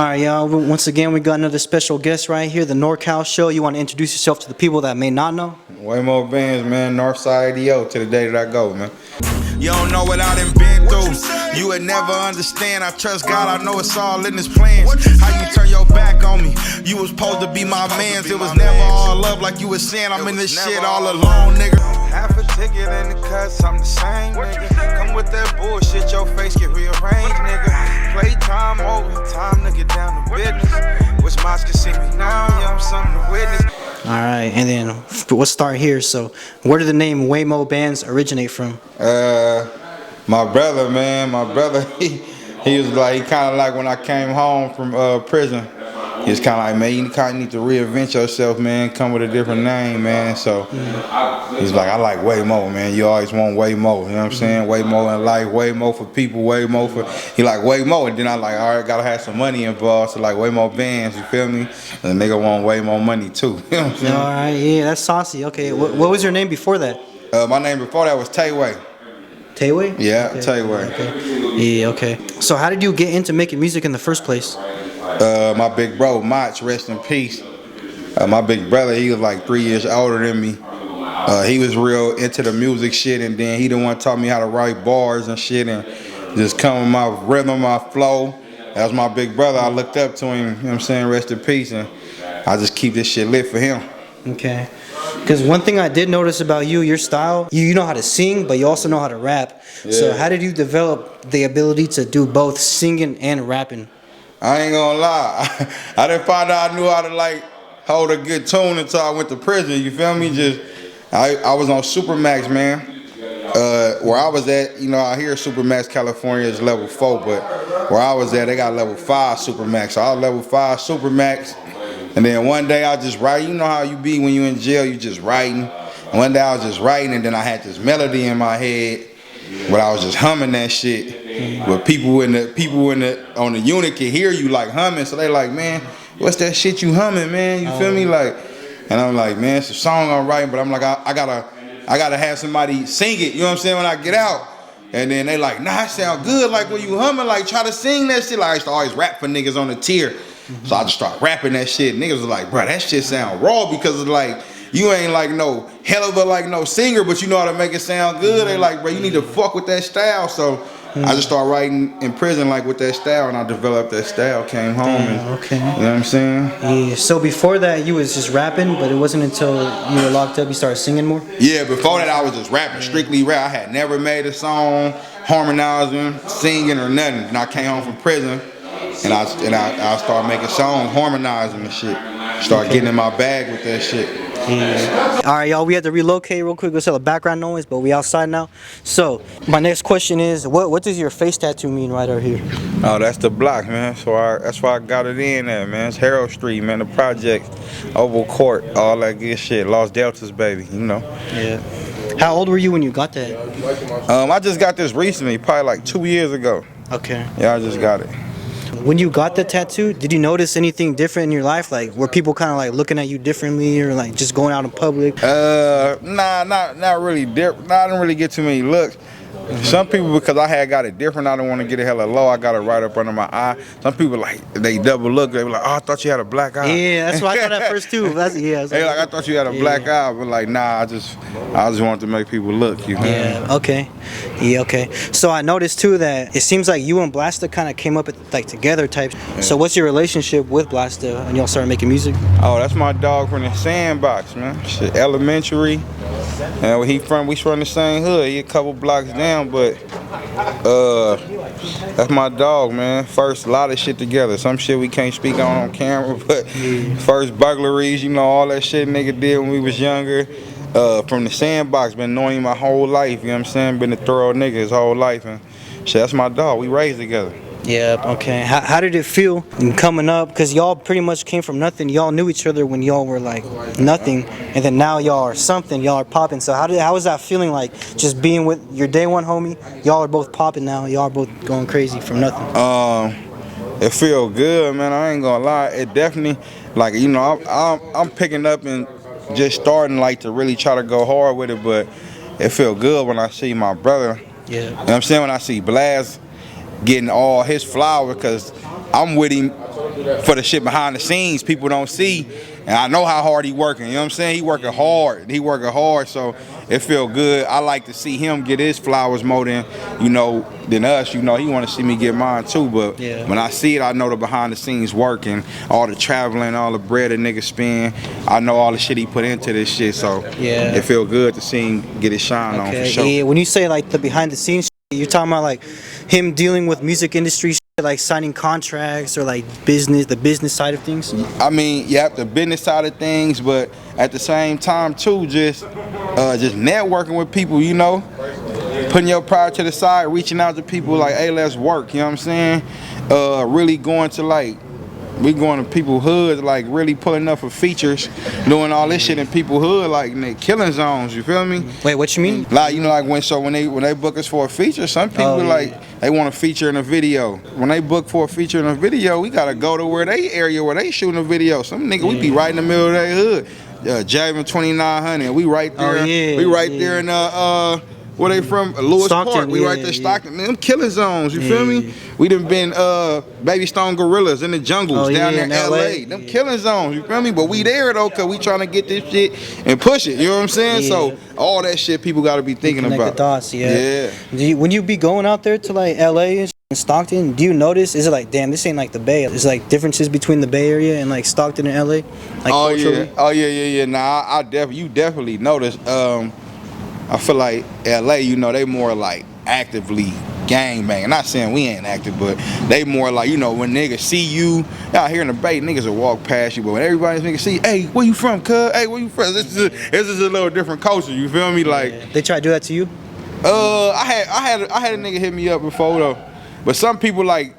All right, y'all. Once again, we got another special guest right here, the NorCal Show. You want to introduce yourself to the people that may not know? WayMoBandzz, man. Northside EO to the day that I go, man. You don't know what I done been through. You would never understand. I trust God. I know it's all in His plans. How you turn your back on me? You was supposed to be my mans. It was never all love like you was saying. I'm in this shit all alone, nigga. Half a ticket in the cuts, I'm the same, nigga. Come with that bullshit, your face get rearranged, nigga. Play time over, time to get down to business. Wish Moss could see me now, yeah, I'm something to witness. All right, and then let's start here. So, where did the name WayMoBandzz originate from? My brother, man. My brother, he was like, he kind of like when I came home from prison. He was kind of like, man, you kind of need to reinvent yourself, man. Come with a different name, man. So he's like, I like WayMo, man. You always want WayMo, you know what I'm saying? WayMo in life, WayMo for people, WayMo for. He like WayMo, and then I like, all right, gotta have some money involved. So like WayMoBandzz, you feel me? And the nigga want way more money too. You know what I'm saying? All right, yeah, that's saucy. Okay, what was your name before that? My name before that was Tayway. Tayway? Yeah, okay. Tayway. Okay. Yeah, okay. So how did you get into making music in the first place? My big bro, Mach, rest in peace. My big brother, he was like 3 years older than me. He was real into the music shit, and then he the one taught me how to write bars and shit, and just come with my rhythm, my flow. That was my big brother. I looked up to him, you know what I'm saying, rest in peace, and I just keep this shit lit for him. Okay. Because one thing I did notice about you, your style, you know how to sing, but you also know how to rap. Yeah. So how did you develop the ability to do both singing and rapping? I ain't gonna lie. I didn't find out I knew how to like hold a good tune until I went to prison. You feel me? Just I was on Supermax, man. Where I was at, you know, I hear Supermax California is level 4, but where I was at, they got level 5 Supermax. So I was level 5 Supermax, and then one day I just write. You know how you be when you in jail, you just writing. And one day I was just writing, and then I had this melody in my head, but I was just humming that shit. But people on the unit can hear you like humming, so they like, man, what's that shit you humming, man? You feel me? Like, and I'm like, man, it's a song I'm writing, but I'm like, I gotta have somebody sing it. You know what I'm saying? When I get out, and then they like, nah, it sound good. Like when you humming, like try to sing that shit. Like I used to always rap for niggas on the tier, so I just start rapping that shit. Niggas was like, bro, that shit sound raw because it's like. You ain't like no hell of a like no singer, but you know how to make it sound good. They like, bro, you need to fuck with that style. So I just started writing in prison like with that style, and I developed that style. Came home, and okay. You know what I'm saying? Yeah. So before that, you was just rapping, but it wasn't until you were locked up you started singing more. Yeah. Before that, I was just rapping, strictly rap. I had never made a song, harmonizing, singing, or nothing. And I came home from prison, and I started making songs, harmonizing and shit. Started getting in my bag with that shit. Yeah. All right, y'all, we had to relocate real quick. Let's have a background noise, but we outside now. So my next question is, what does your face tattoo mean right over here? Oh, that's the block, man. So that's why I got it in there, man. It's Harold Street, man. The project, Oval Court, all that good shit. Los Deltas, baby, you know. Yeah. How old were you when you got that? I just got this recently, probably like 2 years ago. Okay. Yeah, I just got it. When you got the tattoo, did you notice anything different in your life? Like, were people kind of like looking at you differently, or like just going out in public? Nah, not really different. I didn't really get too many looks. Some people, because I had got it different, I don't want to get it hella low. I got it right up under my eye. Some people like they double look. They were like, oh, I thought you had a black eye. Yeah, that's what I thought at first too. They like, I thought you had a black eye, but like, nah, I just wanted to make people look. You know? Yeah. Okay. Yeah. Okay. So I noticed too that it seems like you and Blasta kind of came up like together type. Yeah. So what's your relationship with Blasta when y'all started making music? Oh, that's my dog from the Sandbox, man. Shit, elementary. And we from the same hood. He a couple blocks down, but that's my dog, man. First, a lot of shit together. Some shit we can't speak on camera, but first burglaries, you know, all that shit nigga did when we was younger. From the Sandbox, been knowing him my whole life, you know what I'm saying? Been a thorough nigga his whole life, and shit, that's my dog. We raised together. Yeah, okay. How did it feel coming up? Because y'all pretty much came from nothing. Y'all knew each other when y'all were like nothing, and then now y'all are something. Y'all are popping. So how was that feeling like, just being with your day one homie? Y'all are both popping now. Y'all are both going crazy from nothing. It feel good, man. I ain't gonna lie. It definitely, like, you know, I'm picking up and just starting like to really try to go hard with it, but it feel good when I see my brother. Yeah. You know what I'm saying? When I see Blast getting all his flowers, because I'm with him for the shit behind the scenes people don't see. And I know how hard he working, you know what I'm saying? He working hard, so it feel good. I like to see him get his flowers more than, than us. He want to see me get mine too, but when I see it, I know the behind the scenes working, all the traveling, all the bread a nigga spend. I know all the shit he put into this shit, so it feel good to see him get his shine on for sure. Yeah, when you say like the behind the scenes shit, you're talking about like him dealing with music industry shit, like signing contracts or like the business side of things? I mean, the business side of things, but at the same time too, just networking with people, putting your pride to the side, reaching out to people like, hey, let's work, you know what I'm saying? Really going to we going to people's hoods, like really pulling up for features, doing all this shit in people's hood, like in the killing zones, you feel me? Wait, what you mean? Like, when they book us for a feature, some people they want to feature in a video. When they book for a feature in a video, we gotta go to where they shooting a video. Some nigga, we be right in the middle of their hood. Javin 2900, we right there. We right there in where they from? Lewis Stockton, Park. We right there, Stockton. Man, them killing zones, you feel me? We done been Baby Stone Gorillas in the jungles down there in LA. Them killing zones, you feel me? But we there though, cause we trying to get this shit and push it, you know what I'm saying? So all that shit people gotta be thinking about. The dots, when you be going out there to like LA and Stockton, do you notice, is it like, damn, this ain't like the Bay? Is like differences between the Bay Area and like Stockton and LA? Like culturally? Nah, you definitely notice. I feel like LA, they more like actively gangbanging. Not saying we ain't active, but they more like, when niggas see you out here in the Bay, niggas will walk past you. But when everybody's niggas see, hey, where you from, cuz? Hey, where you from? This is a little different culture. You feel me? Like they try to do that to you? I had a nigga hit me up before though. But some people like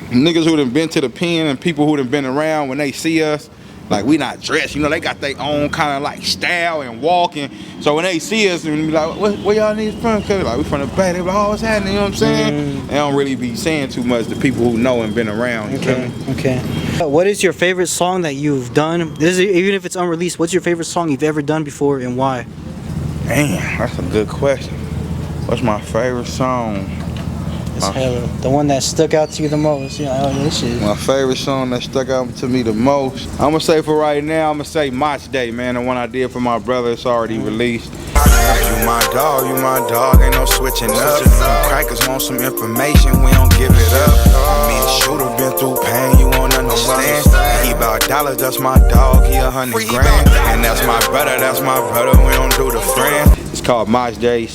niggas who done been to the pen and people who done been around, when they see us, like we not dressed, they got their own kind of like style and walking. So when they see us and be like, where y'all niggas from? Cause like we from the Bay, they be like, oh, what's happening? You know what I'm saying? They don't really be saying too much to people who know and been around. Okay. What is your favorite song that you've done? Even if it's unreleased, what's your favorite song you've ever done before and why? Damn, that's a good question. What's my favorite song? The one that stuck out to you the most. This shit. My favorite song that stuck out to me the most, I'm gonna say for right now, I'm gonna say Match Day, man. The one I did for my brother, it's already released. You my dog, ain't no switching up. Crackers want some information, we don't give it up. Me and Shooter been through pain, you won't understand. He about dollars, that's my dog, he 100 grand. And that's my brother, we don't do the friend. It's called Match Day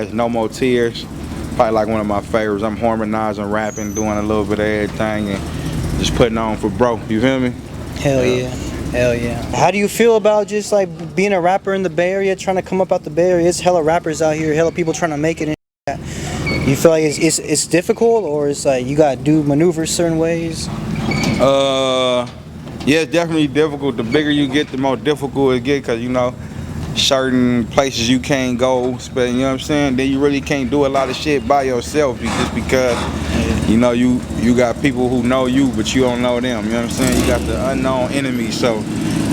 / No More Tears. Probably like one of my favorites. I'm harmonizing, rapping, doing a little bit of everything, and just putting on for bro. You feel me? Hell yeah. How do you feel about just like being a rapper in the Bay Area, trying to come up out the Bay Area? It's hella rappers out here, hella people trying to make it. You feel like it's difficult, or it's like you gotta do maneuvers certain ways? Yeah, it's definitely difficult. The bigger you get, the more difficult it get, cause certain places you can't go, you know what I'm saying? Then you really can't do a lot of shit by yourself just because, you got people who know you, but you don't know them, you know what I'm saying? You got the unknown enemy, so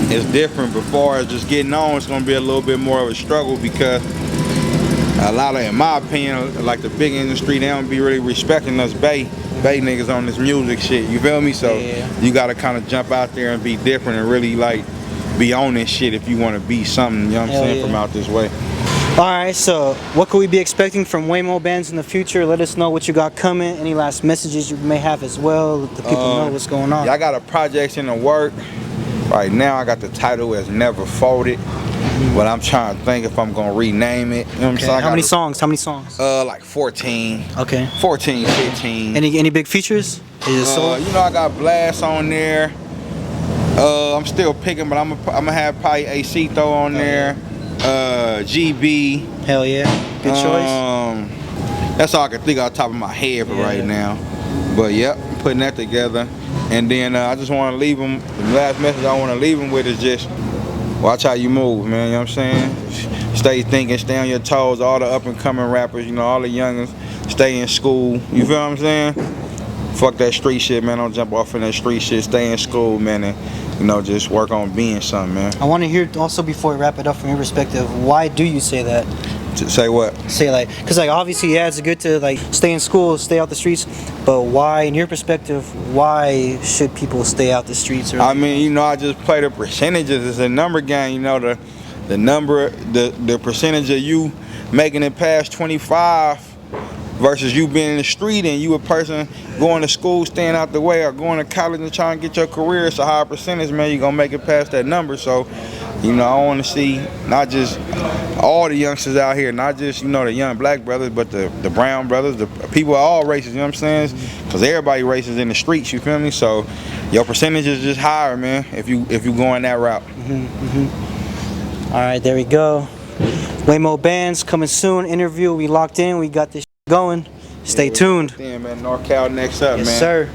it's different. But far as just getting on, it's gonna be a little bit more of a struggle because a lot of, in my opinion, like the big industry, they don't be really respecting us Bay niggas on this music shit, you feel me? So you gotta kind of jump out there and be different and really like be on this shit if you want to be something, you know what I'm saying, from out this way. Alright, so what could we be expecting from WayMoBandzz in the future? Let us know what you got coming, any last messages you may have as well, let the people know what's going on. I got a project in the work. Right now I got the title as Never Folded, but I'm trying to think if I'm going to rename it. You know what I'm saying? How many songs? Like 14. Okay. 14, 15. Any big features? I got Blast on there. I'm still picking, but I'm gonna have probably AC throw on there. GB. Hell yeah, good choice. That's all I can think off the top of my head for right now. But yep, I'm putting that together. And then I just want to leave them. The last message I want to leave them with is just watch how you move, man. You know what I'm saying? Stay thinking, stay on your toes. All the up and coming rappers, all the youngins, stay in school. You feel what I'm saying? Fuck that street shit, man. Don't jump off in that street shit. Stay in school, man, and just work on being something, man. I want to hear also, before we wrap it up, from your perspective, why do you say that? Say what? Say like, cause like obviously yeah, it's good to like stay in school, stay out the streets, but why, in your perspective, why should people stay out the streets? Or I mean, you know, I just play the percentages. It's a number game. You know, the number, the percentage of you making it past 25 versus you being in the street and you a person going to school, staying out the way, or going to college and trying to get your career. It's a higher percentage, man. You're gonna make it past that number. So, you know, I want to see not just all the youngsters out here, not just, you know, the young black brothers, but the brown brothers, the people of all races, you know what I'm saying? Because everybody races in the streets, you feel me? So your percentage is just higher, man, if you going that route. All right, there we go. WayMoBandzz coming soon. Interview, we locked in, we got this going. Stay tuned. Man, NorCal next up, Yes, man. sir.